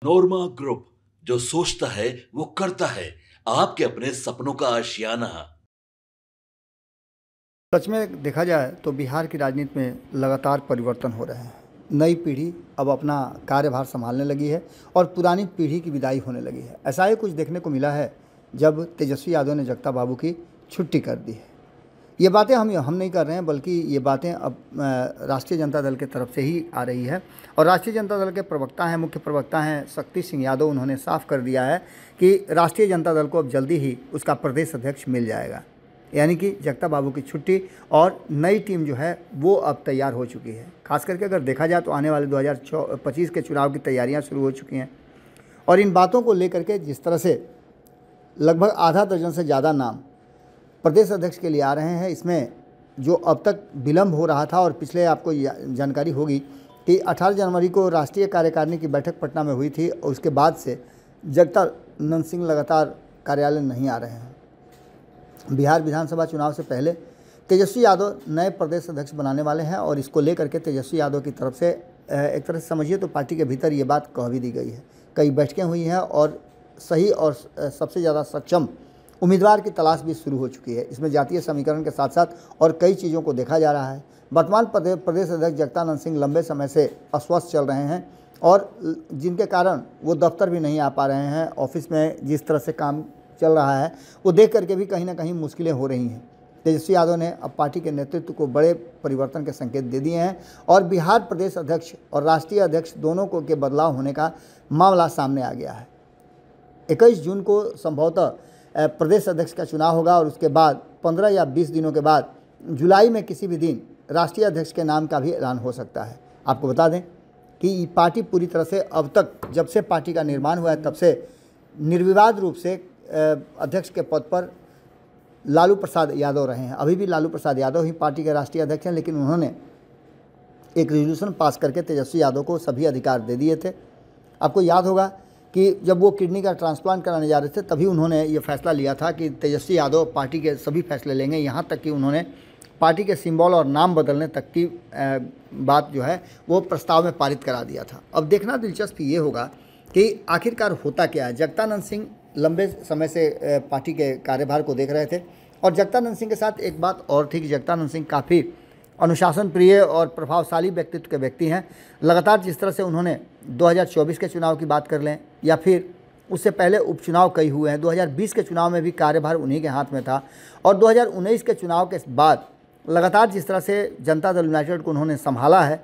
नोरमा group, जो सोचता है वो करता है। आपके अपने सपनों का आशियाना। सच में देखा जाए तो बिहार की राजनीति में लगातार परिवर्तन हो रहे हैं। नई पीढ़ी अब अपना कार्यभार संभालने लगी है और पुरानी पीढ़ी की विदाई होने लगी है। ऐसा ही कुछ देखने को मिला है जब तेजस्वी यादव ने जगता बाबू की छुट्टी कर दी है। ये बातें हम नहीं कर रहे हैं, बल्कि ये बातें अब राष्ट्रीय जनता दल की तरफ से ही आ रही है। और राष्ट्रीय जनता दल के प्रवक्ता हैं, मुख्य प्रवक्ता हैं शक्ति सिंह यादव, उन्होंने साफ कर दिया है कि राष्ट्रीय जनता दल को अब जल्दी ही उसका प्रदेश अध्यक्ष मिल जाएगा। यानी कि जगता बाबू की छुट्टी और नई टीम जो है वो अब तैयार हो चुकी है। खास करके अगर देखा जाए तो आने वाले 2025 के चुनाव की तैयारियां शुरू हो चुकी हैं। और इन बातों को लेकर के जिस तरह से लगभग आधा दर्जन से ज़्यादा नाम प्रदेश अध्यक्ष के लिए आ रहे हैं, इसमें जो अब तक विलम्ब हो रहा था, और पिछले आपको जानकारी होगी कि 18 जनवरी को राष्ट्रीय कार्यकारिणी की बैठक पटना में हुई थी और उसके बाद से जगदानंद सिंह लगातार कार्यालय नहीं आ रहे हैं। बिहार विधानसभा चुनाव से पहले तेजस्वी यादव नए प्रदेश अध्यक्ष बनाने वाले हैं और इसको लेकर के तेजस्वी यादव की तरफ से एक तरह से समझिए तो पार्टी के भीतर ये बात कह भी दी गई है। कई बैठकें हुई हैं और सही और सबसे ज़्यादा सक्षम उम्मीदवार की तलाश भी शुरू हो चुकी है। इसमें जातीय समीकरण के साथ साथ और कई चीज़ों को देखा जा रहा है। वर्तमान प्रदेश अध्यक्ष जगदानंद सिंह लंबे समय से अस्वस्थ चल रहे हैं और जिनके कारण वो दफ्तर भी नहीं आ पा रहे हैं। ऑफिस में जिस तरह से काम चल रहा है वो देख करके भी कहीं ना कहीं मुश्किलें हो रही हैं। तेजस्वी यादव ने अब पार्टी के नेतृत्व को बड़े परिवर्तन के संकेत दे दिए हैं और बिहार प्रदेश अध्यक्ष और राष्ट्रीय अध्यक्ष दोनों को के बदलाव होने का मामला सामने आ गया है। 21 जून को संभवतः प्रदेश अध्यक्ष का चुनाव होगा और उसके बाद 15 या 20 दिनों के बाद जुलाई में किसी भी दिन राष्ट्रीय अध्यक्ष के नाम का भी ऐलान हो सकता है। आपको बता दें कि पार्टी पूरी तरह से अब तक जब से पार्टी का निर्माण हुआ है तब से निर्विवाद रूप से अध्यक्ष के पद पर लालू प्रसाद यादव रहे हैं। अभी भी लालू प्रसाद यादव ही पार्टी के राष्ट्रीय अध्यक्ष हैं, लेकिन उन्होंने एक रेजोल्यूशन पास करके तेजस्वी यादव को सभी अधिकार दे दिए थे। आपको याद होगा कि जब वो किडनी का ट्रांसप्लांट कराने जा रहे थे तभी उन्होंने ये फैसला लिया था कि तेजस्वी यादव पार्टी के सभी फैसले लेंगे। यहाँ तक कि उन्होंने पार्टी के सिंबल और नाम बदलने तक की बात जो है वो प्रस्ताव में पारित करा दिया था। अब देखना दिलचस्प ये होगा कि आखिरकार होता क्या है। जगदानंद सिंह लंबे समय से पार्टी के कार्यभार को देख रहे थे और जगदानंद सिंह के साथ एक बात और थी कि जगदानंद सिंह काफ़ी अनुशासन प्रिय और प्रभावशाली व्यक्तित्व के व्यक्ति हैं। लगातार जिस तरह से उन्होंने 2024 के चुनाव की बात कर लें या फिर उससे पहले उपचुनाव कई हुए हैं, 2020 के चुनाव में भी कार्यभार उन्हीं के हाथ में था और 2019 के चुनाव के बाद लगातार जिस तरह से जनता दल यूनाइटेड को उन्होंने संभाला है,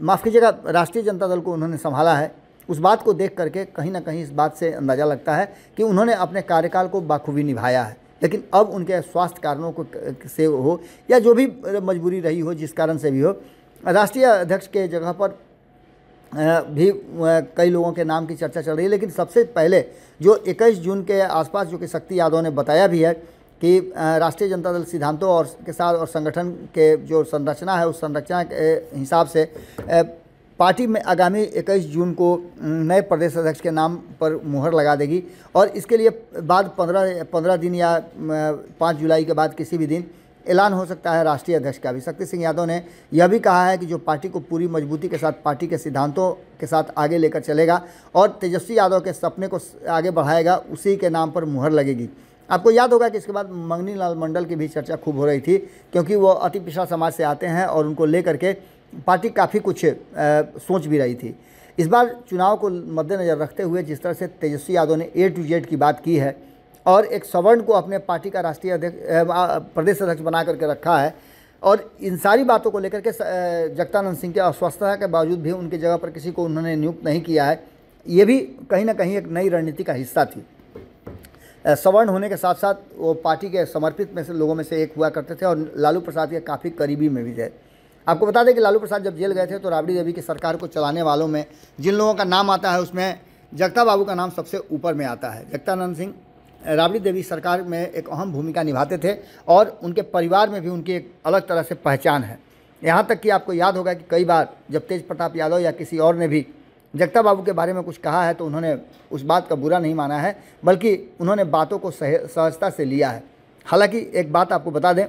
माफ़ कीजिएगा राष्ट्रीय जनता दल को उन्होंने संभाला है, उस बात को देख करके कहीं ना कहीं इस बात से अंदाज़ा लगता है कि उन्होंने अपने कार्यकाल को बाखूबी निभाया है। लेकिन अब उनके स्वास्थ्य कारणों को से हो या जो भी मजबूरी रही हो, जिस कारण से भी हो, राष्ट्रीय अध्यक्ष के जगह पर भी कई लोगों के नाम की चर्चा चल रही है। लेकिन सबसे पहले जो 21 जून के आसपास जो कि शक्ति यादव ने बताया भी है कि राष्ट्रीय जनता दल सिद्धांतों और के साथ और संगठन के जो संरचना है उस संरचना के हिसाब से पार्टी में आगामी 21 जून को नए प्रदेश अध्यक्ष के नाम पर मुहर लगा देगी और इसके लिए बाद 15 दिन या 5 जुलाई के बाद किसी भी दिन ऐलान हो सकता है राष्ट्रीय अध्यक्ष का भी। शक्ति सिंह यादव ने यह भी कहा है कि जो पार्टी को पूरी मजबूती के साथ पार्टी के सिद्धांतों के साथ आगे लेकर चलेगा और तेजस्वी यादव के सपने को आगे बढ़ाएगा, उसी के नाम पर मुहर लगेगी। आपको याद होगा कि इसके बाद मंगनी लाल मंडल की भी चर्चा खूब हो रही थी, क्योंकि वो अति पिछड़ा समाज से आते हैं और उनको लेकर के पार्टी काफ़ी कुछ सोच भी रही थी। इस बार चुनाव को मद्देनज़र रखते हुए जिस तरह से तेजस्वी यादव ने A to Z की बात की है और एक सवर्ण को अपने पार्टी का राष्ट्रीय अध्यक्ष प्रदेश अध्यक्ष बना करके रखा है और इन सारी बातों को लेकर के जगदानंद सिंह के अस्वस्थता के बावजूद भी उनकी जगह पर किसी को उन्होंने नियुक्त नहीं किया है, ये भी कहीं ना कहीं एक नई रणनीति का हिस्सा थी। सवर्ण होने के साथ साथ वो पार्टी के समर्पित में से लोगों में से एक हुआ करते थे और लालू प्रसाद के काफ़ी करीबी में भी थे। आपको बता दें कि लालू प्रसाद जब जेल गए थे तो राबड़ी देवी की सरकार को चलाने वालों में जिन लोगों का नाम आता है उसमें जगता बाबू का नाम सबसे ऊपर में आता है। जगदानंद सिंह राबड़ी देवी सरकार में एक अहम भूमिका निभाते थे और उनके परिवार में भी उनकी एक अलग तरह से पहचान है। यहाँ तक कि आपको याद होगा कि कई बार जब तेज प्रताप यादव या किसी और ने भी जगता बाबू के बारे में कुछ कहा है तो उन्होंने उस बात का बुरा नहीं माना है, बल्कि उन्होंने बातों को सहजता से लिया है। हालांकि एक बात आपको बता दें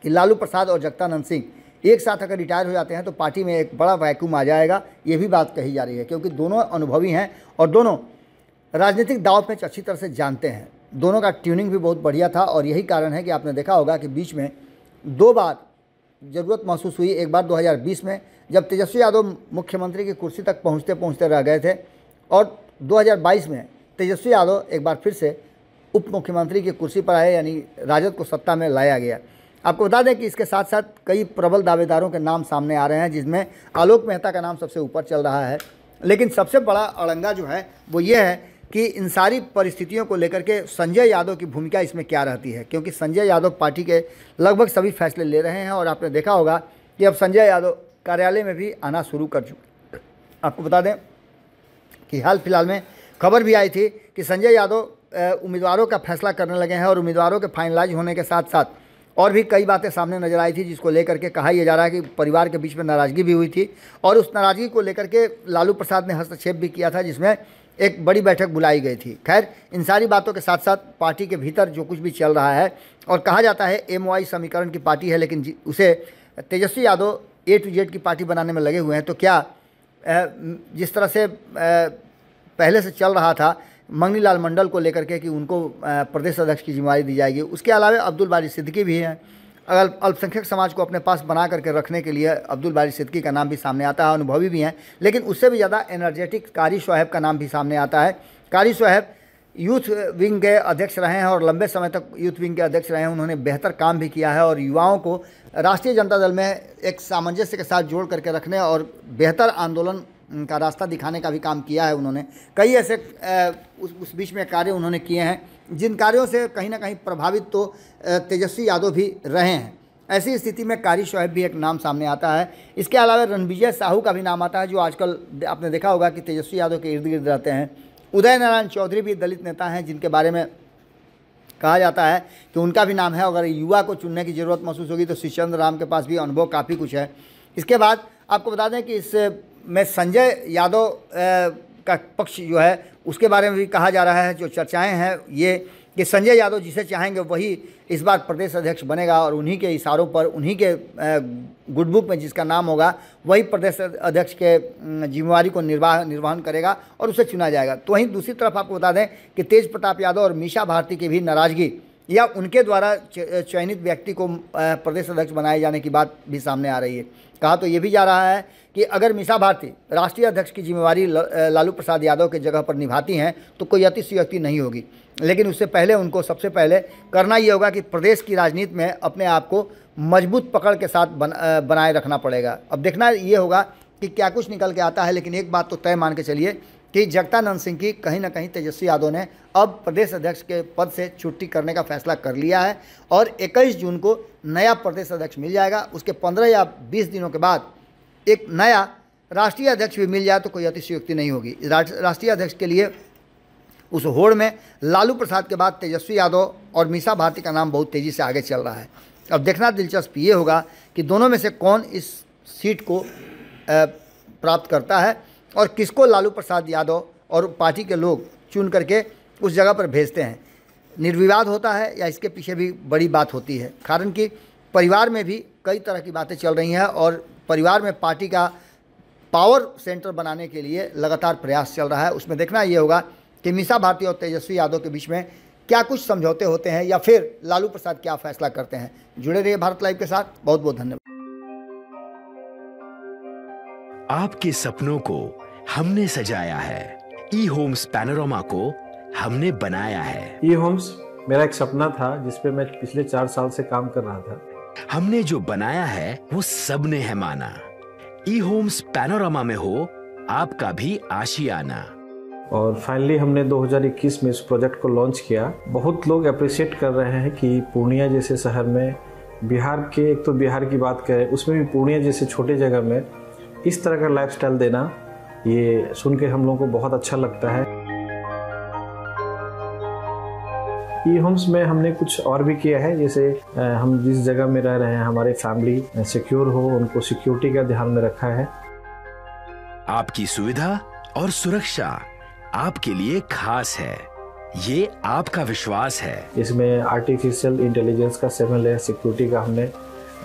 कि लालू प्रसाद और जगदानंद सिंह एक साथ अगर रिटायर हो जाते हैं तो पार्टी में एक बड़ा वैक्यूम आ जाएगा, ये भी बात कही जा रही है, क्योंकि दोनों अनुभवी हैं और दोनों राजनीतिक दांव पेच अच्छी तरह से जानते हैं। दोनों का ट्यूनिंग भी बहुत बढ़िया था और यही कारण है कि आपने देखा होगा कि बीच में 2 बार ज़रूरत महसूस हुई। एक बार 2020 में जब तेजस्वी यादव मुख्यमंत्री की कुर्सी तक पहुंचते पहुंचते रह गए थे, और 2022 में तेजस्वी यादव एक बार फिर से उप मुख्यमंत्री की कुर्सी पर आए, यानी राजद को सत्ता में लाया गया। आपको बता दें कि इसके साथ साथ कई प्रबल दावेदारों के नाम सामने आ रहे हैं, जिसमें आलोक मेहता का नाम सबसे ऊपर चल रहा है। लेकिन सबसे बड़ा अड़ंगा जो है वो ये है कि इन सारी परिस्थितियों को लेकर के संजय यादव की भूमिका इसमें क्या रहती है, क्योंकि संजय यादव पार्टी के लगभग सभी फैसले ले रहे हैं और आपने देखा होगा कि अब संजय यादव कार्यालय में भी आना शुरू कर चुके। आपको बता दें कि हाल फिलहाल में खबर भी आई थी कि संजय यादव उम्मीदवारों का फैसला करने लगे हैं और उम्मीदवारों के फाइनलाइज होने के साथ साथ और भी कई बातें सामने नजर आई थी, जिसको लेकर के कहा यह जा रहा है कि परिवार के बीच में नाराज़गी भी हुई थी और उस नाराज़गी को लेकर के लालू प्रसाद ने हस्तक्षेप भी किया था, जिसमें एक बड़ी बैठक बुलाई गई थी। खैर, इन सारी बातों के साथ साथ पार्टी के भीतर जो कुछ भी चल रहा है, और कहा जाता है MOI समीकरण की पार्टी है, लेकिन उसे Tejashwi Yadav A to Z की पार्टी बनाने में लगे हुए हैं। तो क्या जिस तरह से पहले से चल रहा था मंगनी लाल मंडल को लेकर के कि उनको प्रदेश अध्यक्ष की जिम्मेदारी दी जाएगी, उसके अलावा अब्दुल बारी सिद्दीकी भी हैं। अगर अल्पसंख्यक समाज को अपने पास बना करके रखने के लिए अब्दुल बारी सिद्दीकी का नाम भी सामने आता है, अनुभवी भी हैं, लेकिन उससे भी ज़्यादा एनर्जेटिक कारी शोएब का नाम भी सामने आता है। कारी शोएब यूथ विंग के अध्यक्ष रहे हैं और लंबे समय तक यूथ विंग के अध्यक्ष रहे हैं। उन्होंने बेहतर काम भी किया है और युवाओं को राष्ट्रीय जनता दल में एक सामंजस्य के साथ जोड़ करके रखने और बेहतर आंदोलन का रास्ता दिखाने का भी काम किया है। उन्होंने कई ऐसे उस बीच में कार्य उन्होंने किए हैं जिन कार्यों से कहीं ना कहीं प्रभावित तो तेजस्वी यादव भी रहे हैं। ऐसी स्थिति में कारी शोएब भी एक नाम सामने आता है। इसके अलावा रणविजय साहू का भी नाम आता है, जो आजकल आपने देखा होगा कि तेजस्वी यादव के इर्द गिर्द रहते हैं। उदय नारायण चौधरी भी दलित नेता हैं, जिनके बारे में कहा जाता है कि उनका भी नाम है। अगर युवा को चुनने की ज़रूरत महसूस होगी तो श्रीचंद्र राम के पास भी अनुभव काफ़ी कुछ है। इसके बाद आपको बता दें कि इसमें संजय यादव का पक्ष जो है उसके बारे में भी कहा जा रहा है। जो चर्चाएं हैं ये कि संजय यादव जिसे चाहेंगे वही इस बार प्रदेश अध्यक्ष बनेगा और उन्हीं के इशारों पर, उन्हीं के गुड बुक में जिसका नाम होगा वही प्रदेश अध्यक्ष के जिम्मेवारी को निर्वहन करेगा और उसे चुना जाएगा। तो वहीं दूसरी तरफ आपको बता दें कि तेज प्रताप यादव और मीसा भारती की भी नाराज़गी या उनके द्वारा चयनित व्यक्ति को प्रदेश अध्यक्ष बनाए जाने की बात भी सामने आ रही है। कहा तो ये भी जा रहा है कि अगर मीसा भारती राष्ट्रीय अध्यक्ष की जिम्मेवारी लालू प्रसाद यादव के जगह पर निभाती हैं तो कोई अतिशयोक्ति नहीं होगी, लेकिन उससे पहले उनको सबसे पहले करना ये होगा कि प्रदेश की राजनीति में अपने आप को मजबूत पकड़ के साथ बनाए रखना पड़ेगा। अब देखना ये होगा कि क्या कुछ निकल के आता है, लेकिन एक बात तो तय मान के चलिए कि जगदानंद सिंह की कहीं ना कहीं तेजस्वी यादव ने अब प्रदेश अध्यक्ष के पद से छुट्टी करने का फैसला कर लिया है और 21 जून को नया प्रदेश अध्यक्ष मिल जाएगा। उसके 15 या 20 दिनों के बाद एक नया राष्ट्रीय अध्यक्ष भी मिल जाए तो कोई अतिशयोक्ति नहीं होगी। राष्ट्रीय अध्यक्ष के लिए उस होड़ में लालू प्रसाद के बाद तेजस्वी यादव और मीसा भारती का नाम बहुत तेज़ी से आगे चल रहा है। अब देखना दिलचस्प ये होगा कि दोनों में से कौन इस सीट को प्राप्त करता है और किसको लालू प्रसाद यादव और पार्टी के लोग चुन करके उस जगह पर भेजते हैं। निर्विवाद होता है या इसके पीछे भी बड़ी बात होती है, कारण कि परिवार में भी कई तरह की बातें चल रही हैं और परिवार में पार्टी का पावर सेंटर बनाने के लिए लगातार प्रयास चल रहा है। उसमें देखना ये होगा कि मीसा भारती और तेजस्वी यादव के बीच में क्या कुछ समझौते होते हैं या फिर लालू प्रसाद क्या फैसला करते हैं। जुड़े रहिए भारत लाइव के साथ। बहुत बहुत धन्यवाद। आपके सपनों को हमने सजाया है, ई होम्स पैनोरामा को हमने बनाया है। ई होम्स मेरा एक सपना था जिस पे मैं पिछले 4 साल से काम कर रहा था। हमने जो बनाया है वो सबने है माना। ई होम्स पैनोरामा में हो आपका भी आशियाना। और फाइनली हमने 2021 में इस प्रोजेक्ट को लॉन्च किया। बहुत लोग अप्रिशिएट कर रहे हैं कि पूर्णिया जैसे शहर में, बिहार के, एक तो बिहार की बात करें उसमें भी पूर्णिया जैसे छोटे जगह में इस तरह का लाइफस्टाइल देना, ये सुन के हम लोगों को बहुत अच्छा लगता है। ई होम्स में हमने कुछ और भी किया है, जैसे हम जिस जगह में रह रहे हैं हमारे फैमिली सिक्योर हो, उनको सिक्योरिटी का ध्यान में रखा है। आपकी सुविधा और सुरक्षा आपके लिए खास है, ये आपका विश्वास है। इसमें आर्टिफिशियल इंटेलिजेंस का 7 लेयर सिक्योरिटी का हमने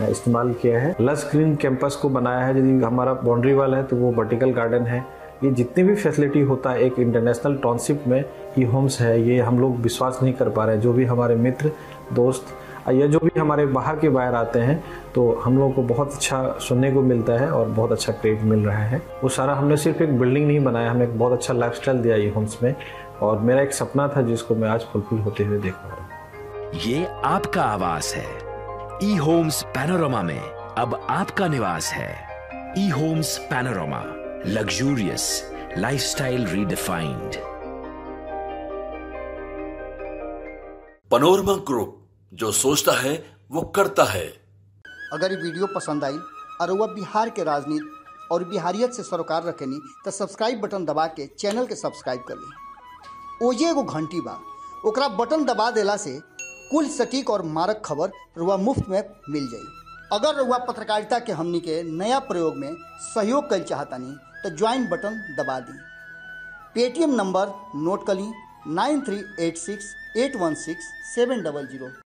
इस्तेमाल किया है। लस ग्रीन कैंपस को बनाया है, यदि हमारा बाउंड्री वाल है तो वो वर्टिकल गार्डन है। ये जितनी भी फैसिलिटी होता है एक इंटरनेशनल टाउनशिप में ई होम्स है, ये हम लोग विश्वास नहीं कर पा रहे हैं। जो भी हमारे मित्र दोस्त या जो भी हमारे बाहर के बाहर आते हैं तो हम लोगों को बहुत अच्छा सुनने को मिलता है और बहुत अच्छा क्रेडिट मिल रहा है। वो सारा हमने सिर्फ एक बिल्डिंग नहीं बनाया, हमें एक बहुत अच्छा लाइफस्टाइल दिया ई होम्स में, और मेरा एक सपना था जिसको मैं आज फुलफिल होते हुए देख पा रहा हूँ। ये आपका आवास है। ई होम्स पैनोरामा में अब आपका निवास है। E Homes Panorama, luxurious lifestyle redefined. Panorama Group, जो सोचता है वो करता है। अगर ये वीडियो पसंद आई और वह बिहार के राजनीति और बिहारियत से सरोकार रखेनी तो सब्सक्राइब बटन दबा के चैनल के सब्सक्राइब कर ली। ओजे एगो घंटी बा, ओकरा बटन दबा देला से कुल सटीक और मारक खबर रुआ मुफ्त में मिल जाई। अगर रुआ पत्रकारिता के हमनी के नया प्रयोग में सहयोग कर चाहतानी तो ज्वाइन बटन दबा दी। पेटीएम नंबर नोट कर ली 9386816700।